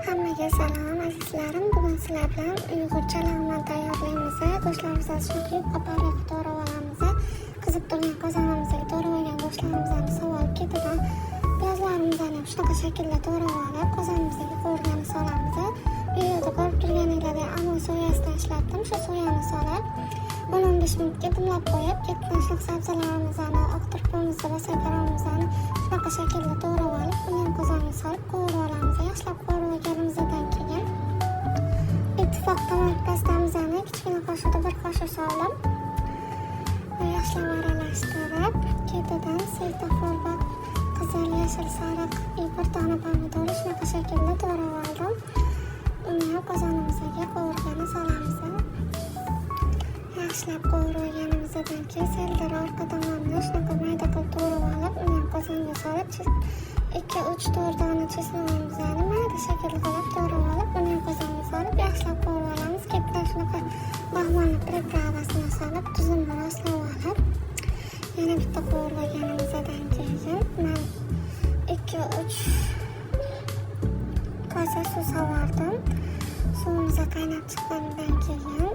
Hammaga salom azizlarim. Bugun sizlar bilan uyg'urcha lag'mon tayyorlaymiz. Go'shtlarimizni shunday qaparib to'g'rab olamiz. Qizib turgan qozonimizga to'g'rab olgan go'shtlarimizni sovolib ketidan piyozlarimizni shunaqa shaklda to'g'rab olib qozonimizga qovurgani solamiz. Videoda ko'rib turganinglardek ammo soyasini ishlatdim. Shu soyani solib 10-15 minutga dimlab qo'yib, ketgan sabzilarimizni, oqtirpimizni va sakaramizni shunaqa shaklda to'g'rab olib, uni qozonga solib qovurib olamiz. Yaxshilab qovurib olganimizdan keyin ittifoq tomat pastamizni kichkina qoshiqda bir qoshiq solib va yaxshilab aralashtirib, ketidan svetofor va qizil, yashil, sariq bir dona pomidorni shunaqa shaklda to'g'rab oldim. Uni qozonimizga qovurgani solamiz. Yaxshilab qovurib olganimizdan keyin seldir orqa tomonini shunaqa mayda qilib to'g'rab olib, uni qozonga solib 2-3-4 dona chesnog'imizni mayda shaklda qilib to'g'rab olib, uni qozonga solib yaxshilab qovurib olamiz. Ketidan shunaqa lag'monni pripravasini solib, tuzini rostlab olib, yana bitta qovurib olganimizdan keyin men 2-3 kosa suv sovardim. Suvimiz qaynab chiqqanidan keyin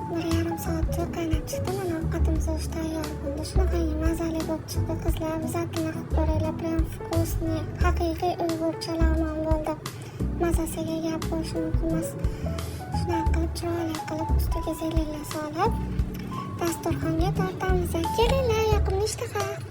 1,5 soatcha qaynab chiqdi. Mana ovqatimiz tayyor bo'ldi. Shunaqa mazali bo'lib chiqdi qizlar. Обязательно qilib ko'ringlar. Prям вкусный, haqiqiy uyg'urcha lag'mon bo'ldi. Mazasiga gap bo'lishi mumkin emas. Shunaqa qilib chiroyli qilib ustiga zelilla solib dasturxonga tortamiz. Kelinglar, yoqimli ishtaha.